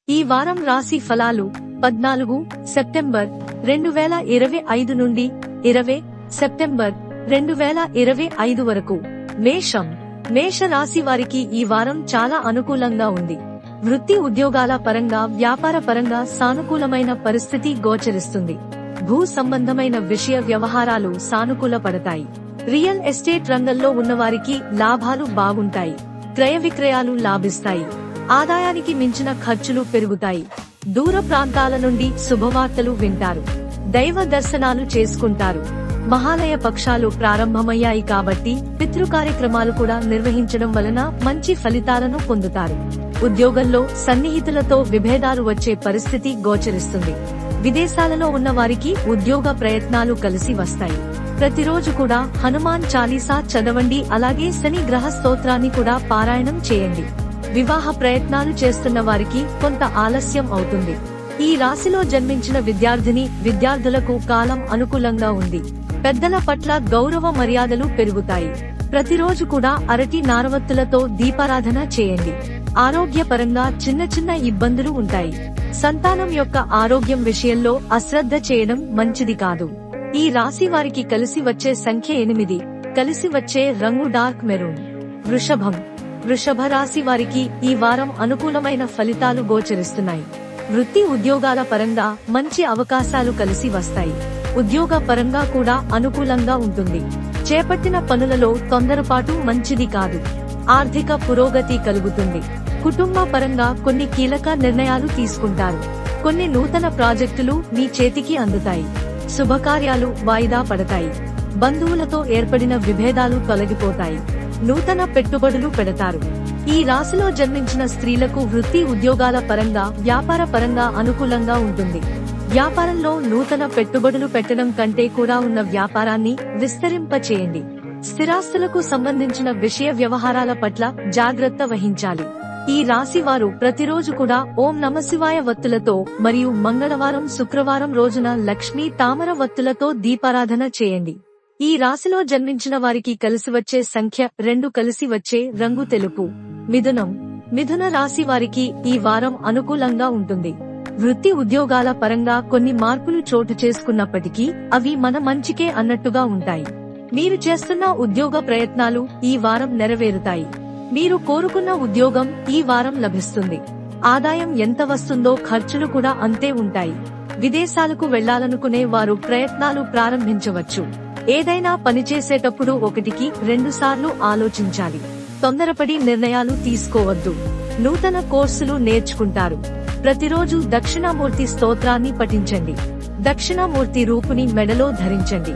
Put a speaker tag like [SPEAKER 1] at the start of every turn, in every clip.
[SPEAKER 1] ఈ వారం రాశి ఫలాలు 14 సెప్టెంబర్ 2025 నుండి 20 సెప్టెంబర్ 2025 వరకు. మేష రాశి వారికి ఈ వారం చాలా అనుకూలంగా ఉంది. వృత్తి ఉద్యోగాల పరంగా, వ్యాపార పరంగా సానుకూలమైన పరిస్థితి గోచరిస్తుంది. భూ సంబంధమైన విషయ వ్యవహారాలు సానుకూల పడతాయి. రియల్ ఎస్టేట్ రంగంలో ఉన్నవారికి లాభాలు బాగుంటాయి. క్రయ విక్రయాలు లాభిస్తాయి. ఆదాయానికి మించిన ఖర్చులు పెరుగుతాయి. దూర ప్రాంతాల నుండి శుభవార్తలు వింటారు. దైవ దర్శనాలు చేసుకుంటారు. మహాలయ పక్షాలు ప్రారంభమయ్యాయి కాబట్టి పితృ కార్యక్రమాలు కూడా నిర్వహించడం వలన మంచి ఫలితాలను పొందుతారు. ఉద్యోగంలో సన్నిహితులతో విభేదాలు వచ్చే పరిస్థితి గోచరిస్తుంది. విదేశాలలో ఉన్న వారికి ఉద్యోగ ప్రయత్నాలు కలిసి వస్తాయి. ప్రతిరోజు కూడా హనుమాన్ చాలీసా చదవండి. అలాగే శని గ్రహ స్తోత్రాన్ని కూడా పారాయణం చేయండి. వివాహ ప్రయత్నాలు చేస్తున్న వారికి కొంత ఆలస్యం అవుతుంది. ఈ రాశిలో జన్మించిన విద్యార్థులకు కాలం అనుకూలంగా ఉంది. పెద్దల పట్ల గౌరవ మర్యాదలు పెరుగుతాయి. ప్రతిరోజు కూడా అరటి నారవత్తులతో దీపారాధన చేయండి. ఆరోగ్యపరంగా చిన్న ఇబ్బందులు ఉంటాయి. సంతానం యొక్క ఆరోగ్యం విషయంలో అశ్రద్ధ చేయడం మంచిది కాదు. ఈ రాశి వారికి కలిసి వచ్చే సంఖ్య 8. కలిసి వచ్చే రంగు డార్క్ మెరూన్. వృషభ రాశి వారికి ఈ వారం అనుకూలమైన ఫలితాలు గోచరిస్తున్నాయి. వృత్తి ఉద్యోగాల పరంగా మంచి అవకాశాలు కలిసి వస్తాయి. ఉద్యోగ పరంగా కూడా అనుకూలంగా ఉంటుంది. చేపట్టిన పనులలో తొందరపాటు మంచిది కాదు. ఆర్థిక పురోగతి కలుగుతుంది. కుటుంబ పరంగా కొన్ని కీలక నిర్ణయాలు తీసుకుంటారు. కొన్ని నూతన ప్రాజెక్టులు మీ చేతికి అందుతాయి. శుభకార్యాలు వాయిదా పడతాయి. బంధువులతో ఏర్పడిన విభేదాలు తొలగిపోతాయి. నూతన పెట్టుబడులు పెడతారు. ఈ రాశిలో జన్మించిన స్త్రీలకు వృత్తి ఉద్యోగాల పరంగా, వ్యాపార పరంగా అనుకూలంగా ఉంటుంది. వ్యాపారంలో నూతన పెట్టుబడులు పెట్టడం కంటే కూడా ఉన్న వ్యాపారాన్ని విస్తరింపచేయండి. స్థిరాస్తులకు సంబంధించిన విషయ వ్యవహారాల పట్ల జాగ్రత్త వహించాలి. ఈ రాశి వారు ప్రతిరోజు కూడా ఓం నమశివాయ వత్తులతో మరియు మంగళవారం, శుక్రవారం రోజున లక్ష్మీ తామర వత్తులతో దీపారాధన చేయండి. ఈ రాశిలో జన్మించిన వారికి కలిసి వచ్చే సంఖ్య 2. కలిసి వచ్చే రంగు తెలుపు. మిథున రాశి వారికి ఈ వారం అనుకూలంగా ఉంటుంది. వృత్తి ఉద్యోగాల పరంగా కొన్ని మార్పులు చోటు చేసుకున్నప్పటికీ అవి మన మంచికే అన్నట్టుగా ఉంటాయి. మీరు చేస్తున్న ఉద్యోగ ప్రయత్నాలు ఈ వారం నెరవేరుతాయి. మీరు కోరుకున్న ఉద్యోగం ఈ వారం లభిస్తుంది. ఆదాయం ఎంత వస్తుందో ఖర్చులు కూడా అంతే ఉంటాయి. విదేశాలకు వెళ్లాలనుకునే వారు ప్రయత్నాలు ప్రారంభించవచ్చు. ఏదైనా పనిచేసేటప్పుడు 1-2 సార్లు ఆలోచించాలి. తొందరపడి నిర్ణయాలు తీసుకోవద్దు. నూతన కోర్సులు నేర్చుకుంటారు. ప్రతిరోజు దక్షిణామూర్తి స్తోత్రాన్ని పఠించండి. దక్షిణామూర్తి రూపుని మెడలో ధరించండి.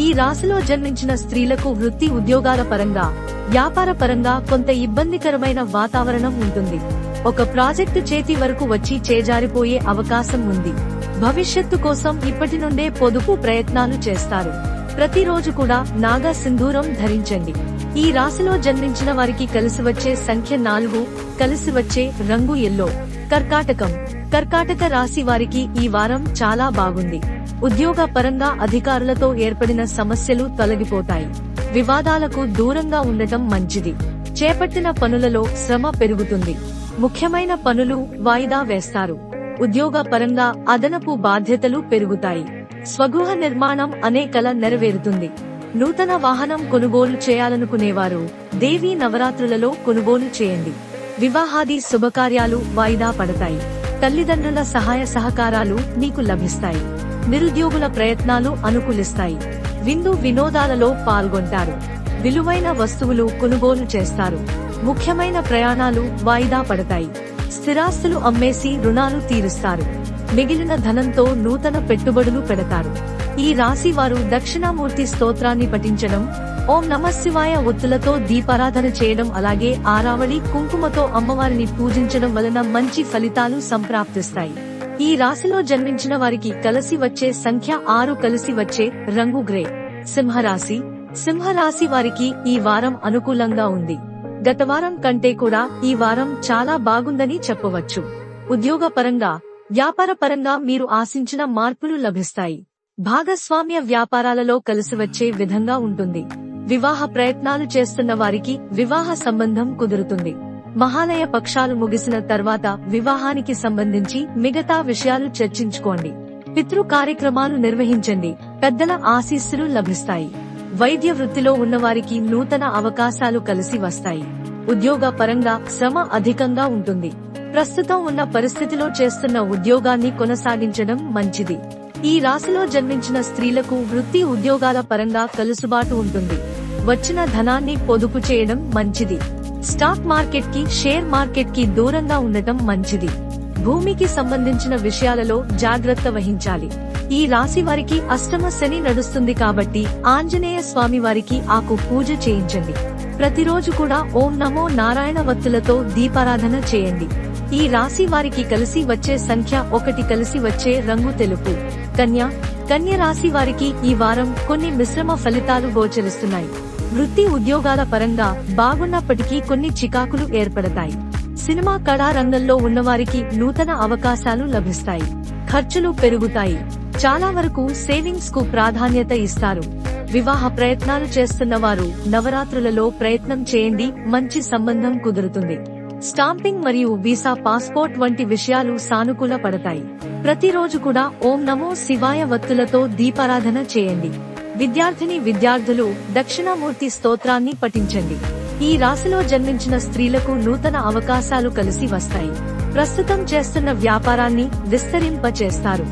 [SPEAKER 1] ఈ రాశిలో జన్మించిన స్త్రీలకు వృత్తి ఉద్యోగాల పరంగా, వ్యాపార పరంగా కొంత ఇబ్బందికరమైన వాతావరణం ఉంటుంది. ఒక ప్రాజెక్టు చేతి వరకు వచ్చి చేజారిపోయే అవకాశం ఉంది. భవిష్యత్తు కోసం ఇప్పటి నుండే పొదుపు ప్రయత్నాలు చేస్తారు. ప్రతిరోజు కూడా నాగ సింధూరం ధరించండి. ఈ రాశిలో జన్మించిన వారికి కలిసి వచ్చే సంఖ్య 4. కలిసి వచ్చే రంగు ఎల్లో. కర్కాటక రాశి వారికి ఈ వారం చాలా బాగుంది. ఉద్యోగ పరంగా అధికారులతో ఏర్పడిన సమస్యలు తొలగిపోతాయి. వివాదాలకు దూరంగా ఉండటం మంచిది. చేపట్టిన పనులలో శ్రమ పెరుగుతుంది. ముఖ్యమైన పనులు వాయిదా వేస్తారు. ఉద్యోగ పరంగా అదనపు బాధ్యతలు పెరుగుతాయి. స్వగృహ నిర్మాణం అనే కల నెరవేరుతుంది. నూతన వాహనం కొనుగోలు చేయాలనుకునేవారు దేవీ నవరాత్రులలో కొనుగోలు చేయండి. వివాహాది శుభకార్యాలు వాయిదా పడతాయి. తల్లిదండ్రుల సహాయ సహకారాలు మీకు లభిస్తాయి. నిరుద్యోగుల ప్రయత్నాలు అనుకూలిస్తాయి. వినోదాలలో పాల్గొంటారు. విలువైన వస్తువులు కొనుగోలు చేస్తారు. ముఖ్యమైన ప్రయాణాలు వాయిదా పడతాయి. స్థిరాస్తులు అమ్మేసి రుణాలు తీరుస్తారు. మిగిలిన ధనంతో నూతన పెట్టుబడులు పెడతారు. ఈ రాశి వారు దక్షిణామూర్తి స్తోత్రాన్ని పఠించడం, ఓం నమశివాయ ఒత్తులతో దీపారాధన చేయడం, అలాగే ఆరావళి కుంకుమతో అమ్మవారిని పూజించడం వలన మంచి ఫలితాలు సంప్రాప్తిస్తాయి. ఈ రాశిలో జన్మించిన వారికి కలిసి వచ్చే సంఖ్య 6. కలిసి వచ్చే రంగు గ్రే. సింహరాశి వారికి ఈ వారం అనుకూలంగా ఉంది. గత వారం కంటే కూడా ఈ వారం చాలా బాగుందని చెప్పవచ్చు. ఉద్యోగ పరంగా, వ్యాపార పరంగా మీరు ఆశించిన మార్పులు లభిస్తాయి. భాగస్వామ్య వ్యాపారాలలో కలిసి వచ్చే విధంగా ఉంటుంది. వివాహ ప్రయత్నాలు చేస్తున్న వారికి వివాహ సంబంధం కుదురుతుంది. మహాలయ పక్షాలు ముగిసిన తర్వాత వివాహానికి సంబంధించి మిగతా విషయాలు చర్చించుకోండి. పితృ కార్యక్రమాలు నిర్వహించండి. పెద్దల ఆశీస్సులు లభిస్తాయి. వైద్య వృత్తిలో ఉన్నవారికి నూతన అవకాశాలు కలిసి వస్తాయి. ఉద్యోగ పరంగా శ్రమ అధికంగా ఉంటుంది. ప్రస్తుతం ఉన్న పరిస్థితిలో చేస్తున్న ఉద్యోగాన్ని కొనసాగించడం మంచిది. ఈ రాశిలో జన్మించిన స్త్రీలకు వృత్తి ఉద్యోగాల పరంగా కలుసుబాటు ఉంటుంది. వచ్చిన ధనాన్ని పొదుపు చేయడం మంచిది. స్టాక్ మార్కెట్ కి, షేర్ మార్కెట్ కి దూరంగా ఉండటం మంచిది. భూమికి సంబంధించిన విషయాలలో జాగ్రత్త వహించాలి. ఈ రాశి వారికి అష్టమ శని నడుస్తుంది కాబట్టి ఆంజనేయ స్వామి వారికి ఆకు పూజ చేయించండి. ప్రతిరోజు కూడా ఓం నమో నారాయణ వత్తులతో దీపారాధన చేయండి. ఈ రాశి వారికి కలిసి వచ్చే సంఖ్య 1, కలిసి వచ్చే రంగు తెలుపు. కన్య రాశి వారికి ఈ వారం కొన్ని మిశ్రమ ఫలితాలు గోచరిస్తున్నాయి. వృత్తి ఉద్యోగాల పరంగా బాగున్నప్పటికీ కొన్ని చికాకులు ఏర్పడతాయి. సినిమా కళా రంగంలో ఉన్నవారికి నూతన అవకాశాలు లభిస్తాయి. ఖర్చులు పెరుగుతాయి. చాలా వరకు సేవింగ్స్ కు ప్రాధాన్యత ఇస్తారు. వివాహ ప్రయత్నాలు చేస్తున్న వారు నవరాత్రులలో ప్రయత్నం చేయండి, మంచి సంబంధం కుదురుతుంది. స్టాంపింగ్ మరియు వీసా, పాస్పోర్ట్ వంటి విషయాలు సానుకూల పడతాయి. ప్రతిరోజు కూడా ఓం నమో శివాయ వత్తులతో దీపారాధన చేయండి. విద్యార్థులు దక్షిణామూర్తి స్తోత్రాన్ని పఠించండి. ఈ రాశిలో జన్మించిన స్త్రీలకు నూతన అవకాశాలు కలిసి వస్తాయి. ప్రస్తుతం చేస్తున్న వ్యాపారాన్ని విస్తరింపచేస్తారు.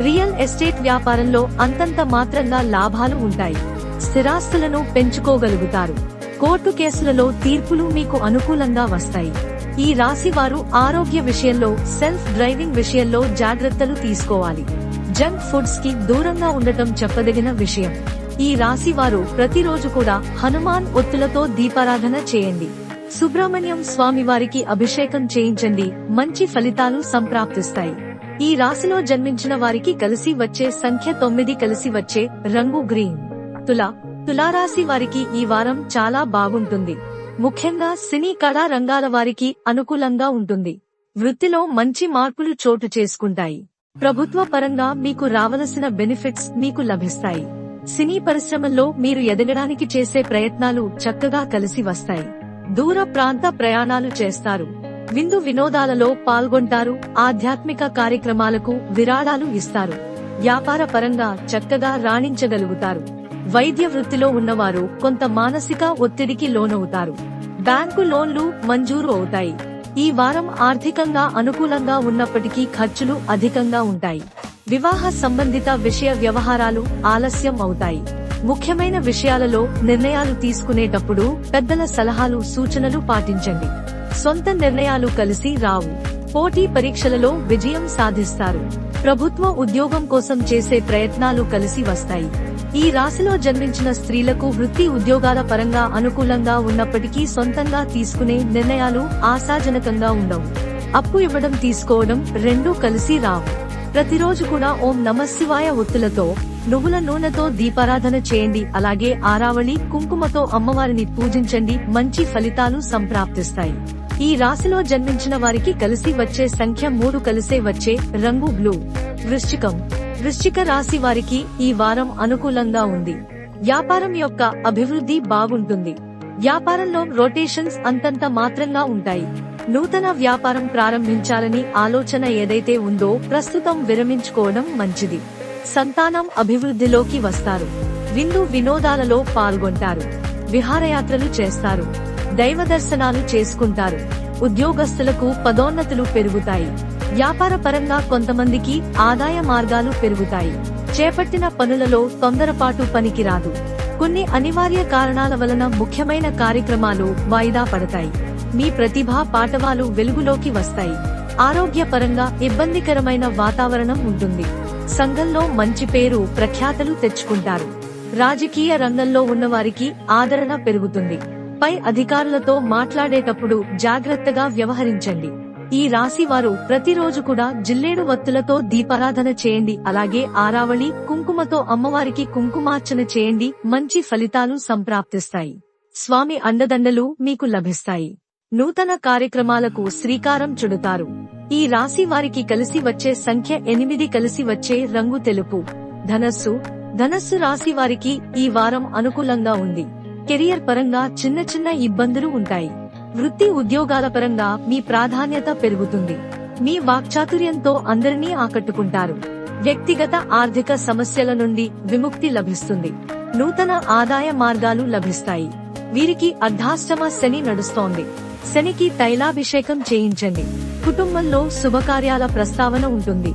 [SPEAKER 1] రియల్ ఎస్టేట్ వ్యాపారంలో అంతంత మాత్రంగా లాభాలు ఉంటాయి. స్థిరాస్తులను పెంచుకోగలుగుతారు. కోర్టు కేసులలో తీర్పులు మీకు అనుకూలంగా వస్తాయి. ఈ రాశి వారు ఆరోగ్య విషయంలో, సెల్ఫ్ డ్రైవింగ్ విషయంలో జాగ్రత్తలు తీసుకోవాలి. జంక్ ఫుడ్స్ కి దూరంగా ఉండటం చెప్పదగిన విషయం. ఈ రాశి వారు ప్రతిరోజు కూడా హనుమాన్ ఒత్తులతో దీపారాధన చేయండి. సుబ్రహ్మణ్యం స్వామి వారికి అభిషేకం చేయించండి, మంచి ఫలితాలు సంప్రాప్తిస్తాయి. ఈ రాశిలో జన్మించిన వారికి కలిసి వచ్చే సంఖ్య 9, కలిసి వచ్చే రంగు గ్రీన్. తులారాశి వారికి ఈ వారం చాలా బాగుంటుంది. ముఖ్యంగా సినీ కళా రంగాల వారికి అనుకూలంగా ఉంటుంది. వృత్తిలో మంచి మార్పులు చోటు చేసుకుంటాయి. ప్రభుత్వ పరంగా మీకు రావలసిన బెనిఫిట్స్ మీకు లభిస్తాయి. సినీ పరిశ్రమల్లో మీరు ఎదగడానికి చేసే ప్రయత్నాలు చక్కగా కలిసి వస్తాయి. దూర ప్రాంత ప్రయాణాలు చేస్తారు. విందు వినోదాలలో పాల్గొంటారు. ఆధ్యాత్మిక కార్యక్రమాలకు విరాళాలు ఇస్తారు. వ్యాపార పరంగా చక్కగా రాణించగలుగుతారు. వైద్య వృత్తిలో ఉన్నవారు కొంత మానసిక ఒత్తిడికి లోనవుతారు. బ్యాంకు లోన్లు మంజూరు అవుతాయి. ఈ వారం ఆర్థికంగా అనుకూలంగా ఉన్నప్పటికీ ఖర్చులు అధికంగా ఉంటాయి. వివాహ సంబంధిత విషయ వ్యవహారాలు ఆలస్యం అవుతాయి. ముఖ్యమైన విషయాలలో నిర్ణయాలు తీసుకునేటప్పుడు పెద్దల సలహాలు, సూచనలు పాటించండి. సొంత నిర్ణయాలు కలిసి రావు. పోటీ పరీక్షలలో విజయం సాధిస్తారు. ప్రభుత్వ ఉద్యోగం కోసం చేసే ప్రయత్నాలు కలిసి వస్తాయి. ఈ రాశిలో జన్మించిన స్త్రీలకు వృత్తి ఉద్యోగాల పరంగా అనుకూలంగా ఉన్నప్పటికీ సొంతంగా తీసుకునే నిర్ణయాలు ఆశాజనకంగా ఉండవు. అప్పు ఇవ్వడం, తీసుకోవడం రెండూ కలిసి రావు. ప్రతిరోజు కూడా ఓం నమఃశివాయ ఒత్తులతో, నువ్వుల నూనెతో దీపారాధన చేయండి. అలాగే ఆరావళి కుంకుమతో అమ్మవారిని పూజించండి, మంచి ఫలితాలు సంప్రాప్తిస్తాయి. ఈ రాశిలో జన్మించిన వారికి కలిసి వచ్చే సంఖ్య 3, కలిసే వచ్చే రంగు బ్లూ. వృశ్చిక రాశి వారికి ఈ వారం అనుకూలంగా ఉంది. వ్యాపారం యొక్క అభివృద్ధి బాగుంటుంది. వ్యాపారంలో రొటేషన్స్ అంతంత మాత్రంగా ఉంటాయి. నూతన వ్యాపారం ప్రారంభించాలని ఆలోచన ఏదైతే ఉందో ప్రస్తుతం విరమించుకోవడం మంచిది. సంతానం అభివృద్ధిలోకి వస్తారు. విందు వినోదాలలో పాల్గొంటారు. విహారయాత్రలు చేస్తారు. దైవ దర్శనాలు చేసుకుంటారు. ఉద్యోగస్తులకు పదోన్నతులు పెరుగుతాయి. వ్యాపార పరంగా కొంతమందికి ఆదాయ మార్గాలు పెరుగుతాయి. చేపట్టిన పనులలో తొందరపాటు పనికిరాదు. కొన్ని అనివార్య కారణాల వలన ముఖ్యమైన కార్యక్రమాలు వాయిదా పడతాయి. మీ ప్రతిభా పాటవాలు వెలుగులోకి వస్తాయి. ఆరోగ్య పరంగా ఇబ్బందికరమైన వాతావరణం ఉంటుంది. సంఘంలో మంచి పేరు, ప్రఖ్యాతలు తెచ్చుకుంటారు. రాజకీయ రంగంలో ఉన్నవారికి ఆదరణ పెరుగుతుంది. పై అధికారులతో మాట్లాడేటప్పుడు జాగ్రత్తగా వ్యవహరించండి. ఈ రాశి వారు ప్రతిరోజు కూడా జిల్లేడు వత్తులతో దీపారాధన చేయండి. అలాగే ఆరావళి కుంకుమతో అమ్మవారికి కుంకుమార్చన చేయండి, మంచి ఫలితాలు సంప్రాప్తిస్తాయి. స్వామి అండదండలు మీకు లభిస్తాయి. నూతన కార్యక్రమాలకు శ్రీకారం చుడతారు. ఈ రాశి వారికి కలిసి వచ్చే సంఖ్య 8, కలిసి వచ్చే రంగు తెలుపు. ధనస్సు రాశి వారికి ఈ వారం అనుకూలంగా ఉంది. కెరియర్ పరంగా చిన్న ఇబ్బందులు ఉంటాయి. వృత్తి ఉద్యోగాల పరంగా మీ ప్రాధాన్యత పెరుగుతుంది. మీ వాక్చాతుర్యంతో అందరినీ ఆకట్టుకుంటారు. వ్యక్తిగత ఆర్థిక సమస్యల నుండి విముక్తి లభిస్తుంది. నూతన ఆదాయ మార్గాలు లభిస్తాయి. వీరికి అర్ధాష్టమ శని నడుస్తోంది. శనికి తైలాభిషేకం చేయించండి. కుటుంబంలో శుభకార్యాల ప్రస్తావన ఉంటుంది.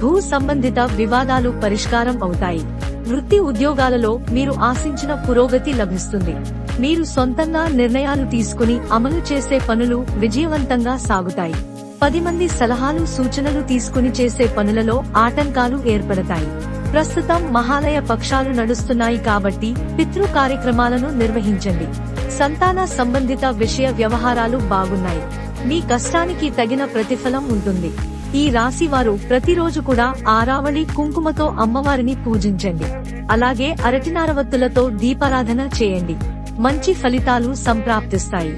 [SPEAKER 1] భూ సంబంధిత వివాదాలు పరిష్కారం అవుతాయి. వృత్తి ఉద్యోగాలలో మీరు ఆశించిన పురోగతి లభిస్తుంది. మీరు సొంతంగా నిర్ణయాలు తీసుకుని అమలు చేసే పనులు విజయవంతంగా సాగుతాయి. 10 మంది సలహాలు సూచనలు తీసుకుని చేసే పనులలో ఆటంకాలు ఏర్పడతాయి. ప్రస్తుతం మహాలయ పక్షాలు నడుస్తున్నాయి కాబట్టి పితృ కార్యక్రమాలను నిర్వహించండి. సంతాన సంబంధిత విషయ వ్యవహారాలు బాగున్నాయి. మీ కష్టానికి తగిన ప్రతిఫలం ఉంటుంది. ఈ రాశి వారు ప్రతిరోజు కూడా ఆరావళి కుంకుమతో అమ్మవారిని పూజించండి. అలాగే అరటినారవత్తులతో దీపారాధన చేయండి. మంచి ఫలితాలు సంప్రాప్తిస్తాయి.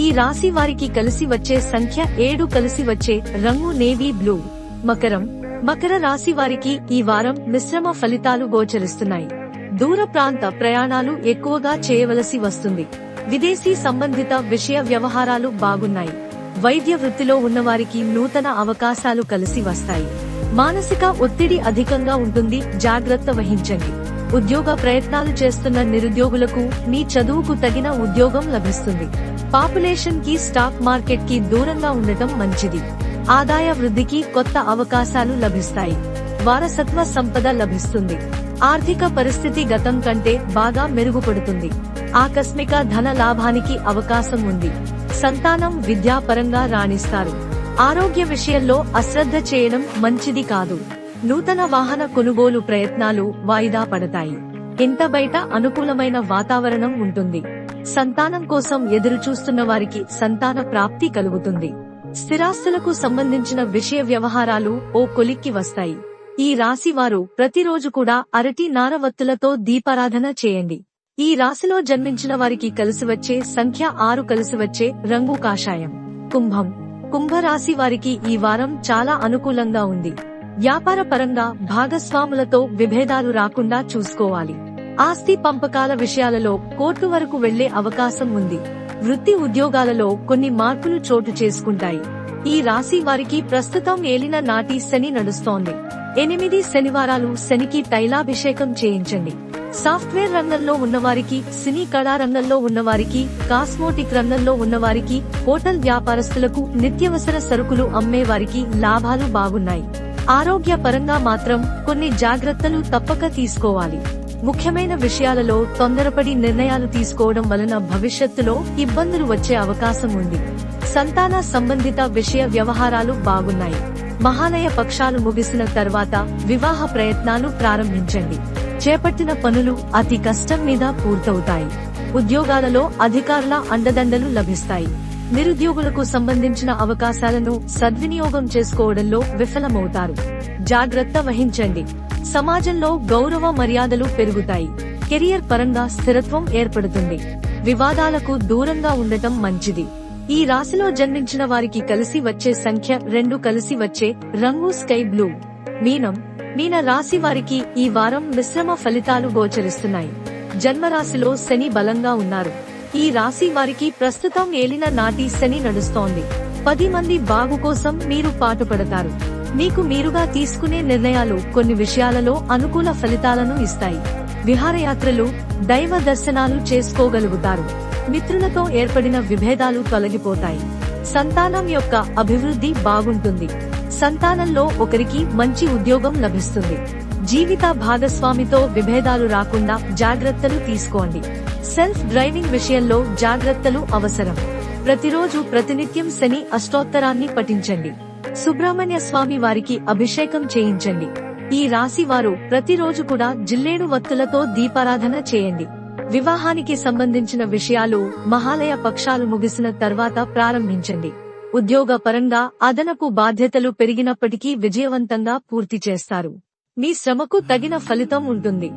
[SPEAKER 1] ఈ రాశి వారికి కలిసి వచ్చే సంఖ్య 7, కలిసి వచ్చే రంగు నేవీ బ్లూ. మకర రాశి వారికి ఈ వారం మిశ్రమ ఫలితాలు గోచరిస్తున్నాయి. దూర ప్రాంత ప్రయాణాలు ఎక్కువగా చేయవలసి వస్తుంది. విదేశీ సంబంధిత విషయ వ్యవహారాలు బాగున్నాయి. వైద్య వృత్తిలో ఉన్నవారికి నూతన అవకాశాలు కలిసి వస్తాయి. మానసిక ఒత్తిడి అధికంగా ఉంటుంది, జాగ్రత్త వహించండి. ఉద్యోగ ప్రయత్నాలు చేస్తున్న నిరుద్యోగులకు మీ చదువుకు తగిన ఉద్యోగం లభిస్తుంది. పాపులేషన్ కి స్టాక్ మార్కెట్ కి దూరంగా ఉండటం మంచిది. ఆదాయ వృద్ధికి కొత్త అవకాశాలు లభిస్తాయి. వారసత్వ సంపద లభిస్తుంది. ఆర్థిక పరిస్థితి గతం కంటే బాగా మెరుగుపడుతుంది. ఆకస్మిక ధన లాభానికి అవకాశం ఉంది. సంతానం విద్యాపరంగా రాణిస్తారు. ఆరోగ్య విషయంలో అశ్రద్ధ చేయడం మంచిది కాదు. నూతన వాహన కొనుగోలు ప్రయత్నాలు వాయిదా పడతాయి. ఇంట బయట అనుకూలమైన వాతావరణం ఉంటుంది. సంతానం కోసం ఎదురు చూస్తున్న వారికి సంతాన ప్రాప్తి కలుగుతుంది. స్థిరాస్తులకు సంబంధించిన విషయ వ్యవహారాలు ఓ కొలిక్కి వస్తాయి. ఈ రాశి వారు ప్రతిరోజు కూడా అరటి నారవత్తులతో దీపారాధన చేయండి. ఈ రాశిలో జన్మించిన వారికి కలిసి వచ్చే సంఖ్య 6, కలిసి వచ్చే రంగు కాషాయం. కుంభరాశి వారికి ఈ వారం చాలా అనుకూలంగా ఉంది. వ్యాపార పరంగా భాగస్వాములతో విభేదాలు రాకుండా చూసుకోవాలి. ఆస్తి పంపకాల విషయాలలో కోర్టు వరకు వెళ్లే అవకాశం ఉంది. వృత్తి ఉద్యోగాలలో కొన్ని మార్పులు చోటు చేసుకుంటాయి. ఈ రాశి వారికి ప్రస్తుతం ఏలిన నాటి శని నడుస్తోంది. 8 శనివారాలు శనికి తైలాభిషేకం చేయించండి. సాఫ్ట్వేర్ రంగంలో ఉన్నవారికి, సినీ కళా రంగంలో ఉన్నవారికి, కాస్మోటిక్ రంగంలో ఉన్నవారికి, హోటల్ వ్యాపారస్తులకు, నిత్యవసర సరుకులు అమ్మేవారికి లాభాలు బాగున్నాయి. ఆరోగ్య పరంగా మాత్రం కొన్ని జాగ్రత్తలు తప్పక తీసుకోవాలి. ముఖ్యమైన విషయాలలో తొందరపడి నిర్ణయాలు తీసుకోవడం వలన భవిష్యత్తులో ఇబ్బందులు వచ్చే అవకాశం ఉంది. సంతాన సంబంధిత విషయ వ్యవహారాలు బాగున్నాయి. మహాలయ పక్షాలు ముగిసిన తర్వాత వివాహ ప్రయత్నాలు ప్రారంభించండి. చేపట్టిన పనులు అతి కష్టం మీద పూర్తవుతాయి. ఉద్యోగాలలో అధికారుల అండదండలు లభిస్తాయి. నిరుద్యోగులకు సంబంధించిన అవకాశాలను సద్వినియోగం చేసుకోవడంలో విఫలమవుతారు. జాగ్రత్త వహించండి. సమాజంలో గౌరవ మర్యాదలు పెరుగుతాయి. కెరియర్ పరంగా స్థిరత్వం ఏర్పడుతుంది. వివాదాలకు దూరంగా ఉండటం మంచిది. ఈ రాశిలో జన్మించిన వారికి కలిసి వచ్చే సంఖ్య 2, కలిసి వచ్చే రంగు స్కై బ్లూ. మీన రాశి వారికి ఈ వారం మిశ్రమ ఫలితాలు గోచరిస్తున్నాయి. జన్మరాశిలో శని బలంగా ఉన్నారు. ఈ రాశి వారికి ప్రస్తుతం ఏలిన నాటి శని నడుస్తోంది. 10 మంది బాగు కోసం మీరు పాటుపడతారు. మీకు మీరుగా తీసుకునే నిర్ణయాలు కొన్ని విషయాలలో అనుకూల ఫలితాలను ఇస్తాయి. విహారయాత్రలు, దైవ దర్శనాలు చేసుకోగలుగుతారు. మిత్రులతో ఏర్పడిన విభేదాలు తొలగిపోతాయి. సంతానం యొక్క అభివృద్ధి బాగుంటుంది. సంతానంలో ఒకరికి మంచి ఉద్యోగం లభిస్తుంది. జీవిత భాగస్వామితో విభేదాలు రాకుండా జాగ్రత్తలు తీసుకోండి. సెల్ఫ్ డ్రైవింగ్ విషయంలో జాగ్రత్తలు అవసరం. ప్రతిరోజు ప్రతినిత్యం శని అష్టోత్తరాన్ని పఠించండి. సుబ్రహ్మణ్య స్వామి వారికి అభిషేకం చేయించండి. ఈ రాశి వారు ప్రతిరోజు కూడా జిల్లేడు వత్తులతో దీపారాధన చేయండి. వివాహానికి సంబంధించిన విషయాలు మహాలయ పక్షాలు ముగిసిన తర్వాత ప్రారంభించండి. ఉద్యోగ పరంగా అదనపు బాధ్యతలు పెరిగినప్పటికీ విజయవంతంగా పూర్తి చేస్తారు. మీ శ్రమకు తగిన ఫలితం ఉంటుంది.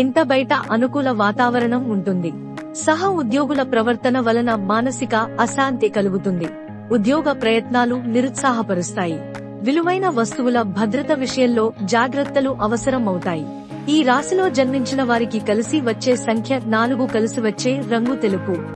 [SPEAKER 1] ఇంట బయట అనుకూల వాతావరణం ఉంటుంది. సహ ఉద్యోగుల ప్రవర్తన వలన మానసిక అశాంతి కలుగుతుంది. ఉద్యోగ ప్రయత్నాలు నిరుత్సాహపరుస్తాయి. విలువైన వస్తువుల భద్రత విషయంలో జాగ్రత్తలు అవసరం అవుతాయి. ఈ రాశిలో జన్మించిన వారికి కలిసి వచ్చే సంఖ్య 4, కలిసి వచ్చే రంగు తెలుపు.